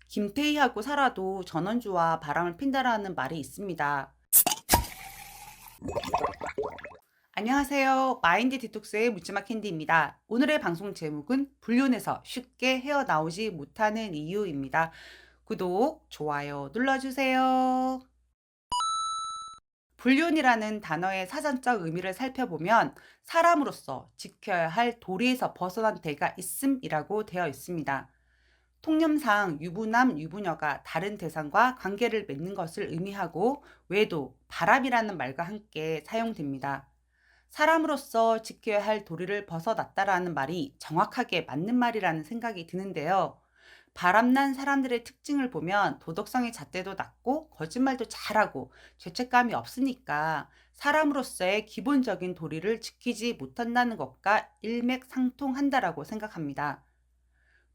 김태희하고 살아도 전원주와 바람을 핀다라는 말이 있습니다. 안녕하세요. 마인드 디톡스의 묻지마 캔디입니다. 오늘의 방송 제목은 불륜에서 쉽게 헤어나오지 못하는 이유입니다. 구독, 좋아요 눌러주세요. 불륜이라는 단어의 사전적 의미를 살펴보면 사람으로서 지켜야 할 도리에서 벗어난 대가 있음이라고 되어 있습니다. 통념상 유부남, 유부녀가 다른 대상과 관계를 맺는 것을 의미하고 외도, 바람이라는 말과 함께 사용됩니다. 사람으로서 지켜야 할 도리를 벗어났다라는 말이 정확하게 맞는 말이라는 생각이 드는데요. 바람난 사람들의 특징을 보면 도덕성의 잣대도 낮고 거짓말도 잘하고 죄책감이 없으니까 사람으로서의 기본적인 도리를 지키지 못한다는 것과 일맥상통한다라고 생각합니다.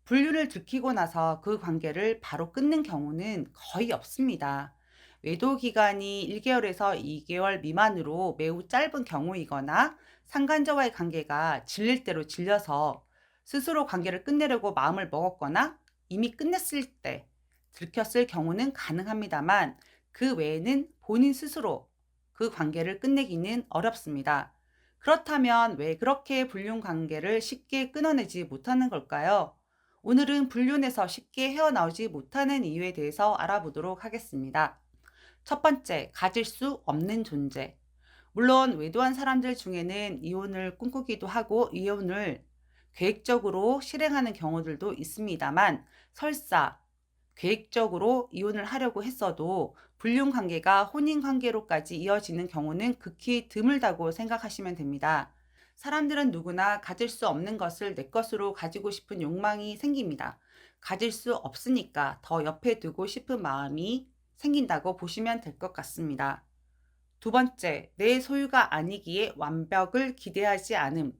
불륜을 들키고 나서 그 관계를 바로 끊는 경우는 거의 없습니다. 외도 기간이 1개월에서 2개월 미만으로 매우 짧은 경우이거나 상간자와의 관계가 질릴 대로 질려서 스스로 관계를 끝내려고 마음을 먹었거나 이미 끝냈을 때 들켰을 경우는 가능합니다만 그 외에는 본인 스스로 그 관계를 끝내기는 어렵습니다. 그렇다면 왜 그렇게 불륜 관계를 쉽게 끊어내지 못하는 걸까요? 오늘은 불륜에서 쉽게 헤어나오지 못하는 이유에 대해서 알아보도록 하겠습니다. 첫 번째, 가질 수 없는 존재. 물론 외도한 사람들 중에는 이혼을 꿈꾸기도 하고 이혼을 계획적으로 실행하는 경우들도 있습니다만 설사 계획적으로 이혼을 하려고 했어도 불륜 관계가 혼인 관계로까지 이어지는 경우는 극히 드물다고 생각하시면 됩니다. 사람들은 누구나 가질 수 없는 것을 내 것으로 가지고 싶은 욕망이 생깁니다. 가질 수 없으니까 더 옆에 두고 싶은 마음이 생긴다고 보시면 될 것 같습니다. 두 번째, 내 소유가 아니기에 완벽을 기대하지 않음.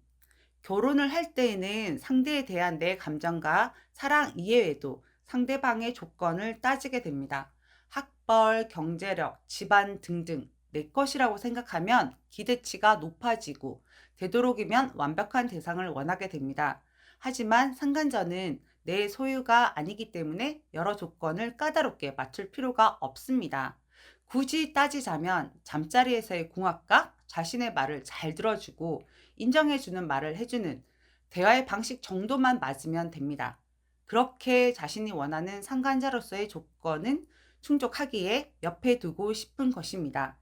결혼을 할 때에는 상대에 대한 내 감정과 사랑 이외에도 상대방의 조건을 따지게 됩니다. 학벌, 경제력, 집안 등등 내 것이라고 생각하면 기대치가 높아지고 되도록이면 완벽한 대상을 원하게 됩니다. 하지만 상간자는 내 소유가 아니기 때문에 여러 조건을 까다롭게 맞출 필요가 없습니다. 굳이 따지자면 잠자리에서의 궁합과 자신의 말을 잘 들어주고 인정해주는 말을 해주는 대화의 방식 정도만 맞으면 됩니다. 그렇게 자신이 원하는 상간자로서의 조건은 충족하기에 옆에 두고 싶은 것입니다.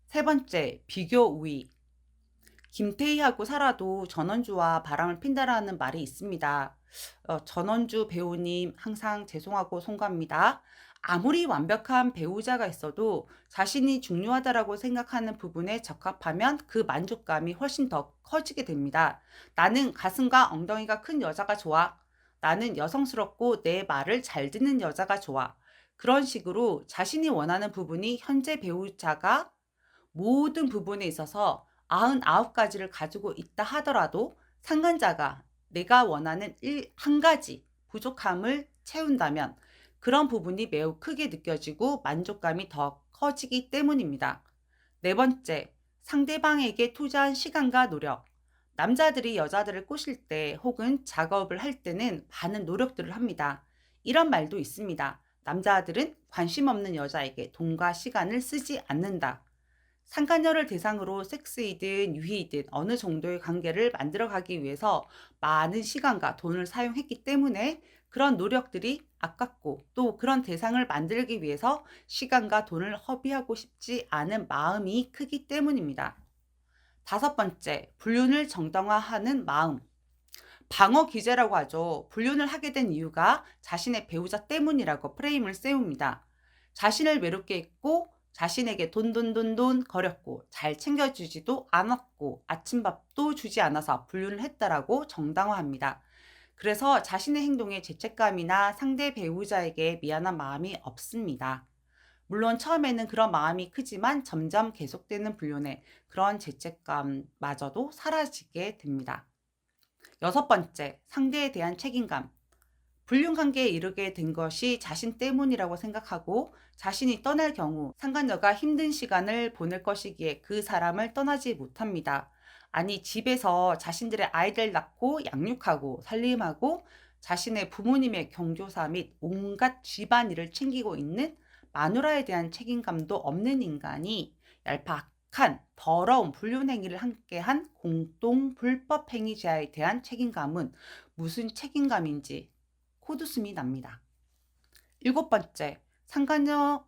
세 번째, 비교 우위. 김태희하고 살아도 전원주와 바람을 핀다라는 말이 있습니다. 전원주 배우님 항상 죄송하고 송구합니다. 아무리 완벽한 배우자가 있어도 자신이 중요하다라고 생각하는 부분에 적합하면 그 만족감이 훨씬 더 커지게 됩니다. 나는 가슴과 엉덩이가 큰 여자가 좋아. 나는 여성스럽고 내 말을 잘 듣는 여자가 좋아. 그런 식으로 자신이 원하는 부분이 현재 배우자가 모든 부분에 있어서 99가지를 가지고 있다 하더라도 상간자가 내가 원하는 한 가지 부족함을 채운다면 그런 부분이 매우 크게 느껴지고 만족감이 더 커지기 때문입니다. 네 번째, 상대방에게 투자한 시간과 노력. 남자들이 여자들을 꼬실 때 혹은 작업을 할 때는 많은 노력들을 합니다. 이런 말도 있습니다. 남자들은 관심 없는 여자에게 돈과 시간을 쓰지 않는다. 상간녀를 대상으로 섹스이든 유희이든 어느 정도의 관계를 만들어가기 위해서 많은 시간과 돈을 사용했기 때문에 그런 노력들이 아깝고 또 그런 대상을 만들기 위해서 시간과 돈을 허비하고 싶지 않은 마음이 크기 때문입니다. 다섯 번째, 불륜을 정당화하는 마음. 방어 기제라고 하죠. 불륜을 하게 된 이유가 자신의 배우자 때문이라고 프레임을 세웁니다. 자신을 외롭게 했고 자신에게 돈 거렸고 잘 챙겨주지도 않았고 아침밥도 주지 않아서 불륜을 했다라고 정당화합니다. 그래서 자신의 행동에 죄책감이나 상대 배우자에게 미안한 마음이 없습니다. 물론 처음에는 그런 마음이 크지만 점점 계속되는 불륜에 그런 죄책감마저도 사라지게 됩니다. 여섯 번째, 상대에 대한 책임감. 불륜 관계에 이르게 된 것이 자신 때문이라고 생각하고 자신이 떠날 경우 상간녀가 힘든 시간을 보낼 것이기에 그 사람을 떠나지 못합니다. 아니, 집에서 자신들의 아이들 낳고 양육하고 살림하고 자신의 부모님의 경조사 및 온갖 집안일을 챙기고 있는 마누라에 대한 책임감도 없는 인간이 얄팍한 더러운 불륜행위를 함께한 공동 불법 행위자에 대한 책임감은 무슨 책임감인지 코웃음이 납니다. 7번째, 상관녀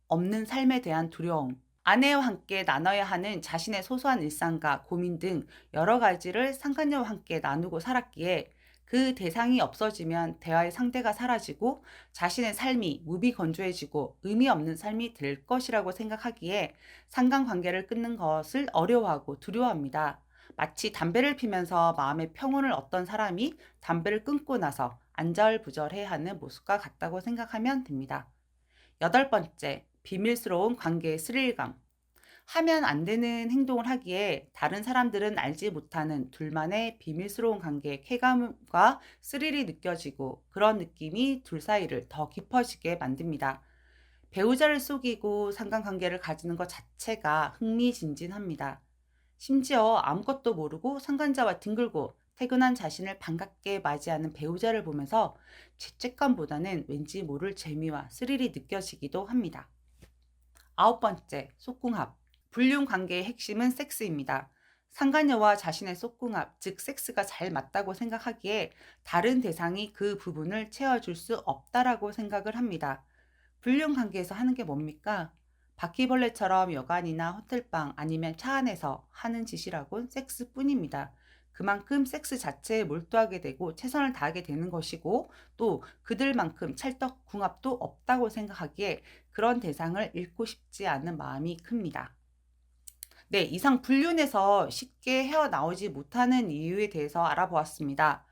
없는 삶에 대한 두려움. 아내와 함께 나눠야 하는 자신의 소소한 일상과 고민 등 여러 가지를 상간녀와 함께 나누고 살았기에 그 대상이 없어지면 대화의 상대가 사라지고 자신의 삶이 무비건조해지고 의미 없는 삶이 될 것이라고 생각하기에 상간관계를 끊는 것을 어려워하고 두려워합니다. 마치 담배를 피면서 마음의 평온을 얻던 사람이 담배를 끊고 나서 안절부절해하는 모습과 같다고 생각하면 됩니다. 8번째, 비밀스러운 관계의 스릴감. 하면 안 되는 행동을 하기에 다른 사람들은 알지 못하는 둘만의 비밀스러운 관계의 쾌감과 스릴이 느껴지고 그런 느낌이 둘 사이를 더 깊어지게 만듭니다. 배우자를 속이고 상관관계를 가지는 것 자체가 흥미진진합니다. 심지어 아무것도 모르고 상관자와 뒹굴고 퇴근한 자신을 반갑게 맞이하는 배우자를 보면서 죄책감보다는 왠지 모를 재미와 스릴이 느껴지기도 합니다. 9번째, 속궁합. 불륜 관계의 핵심은 섹스입니다. 상간녀와 자신의 속궁합, 즉 섹스가 잘 맞다고 생각하기에 다른 대상이 그 부분을 채워줄 수 없다라고 생각을 합니다. 불륜 관계에서 하는 게 뭡니까? 바퀴벌레처럼 여관이나 호텔방 아니면 차 안에서 하는 짓이라곤 섹스뿐입니다. 그만큼 섹스 자체에 몰두하게 되고 최선을 다하게 되는 것이고 또 그들만큼 찰떡궁합도 없다고 생각하기에 그런 대상을 잃고 싶지 않은 마음이 큽니다. 네, 이상 불륜에서 쉽게 헤어나오지 못하는 이유에 대해서 알아보았습니다.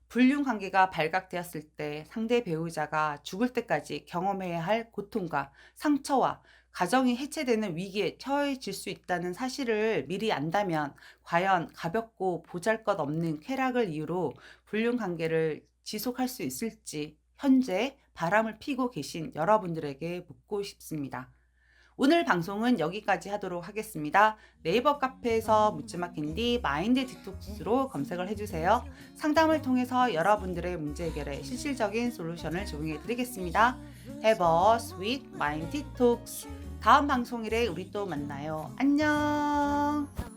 불륜 관계가 발각되었을 때 상대 배우자가 죽을 때까지 경험해야 할 고통과 상처와 가정이 해체되는 위기에 처해질 수 있다는 사실을 미리 안다면 과연 가볍고 보잘것없는 쾌락을 이유로 불륜 관계를 지속할 수 있을지 현재 바람을 피고 계신 여러분들에게 묻고 싶습니다. 오늘 방송은 여기까지 하도록 하겠습니다. 네이버 카페에서 묻지마 캔디 마인드 디톡스로 검색을 해주세요. 상담을 통해서 여러분들의 문제 해결에 실질적인 솔루션을 제공해 드리겠습니다. Have a sweet mind detox. 다음 방송일에 우리 또 만나요. 안녕.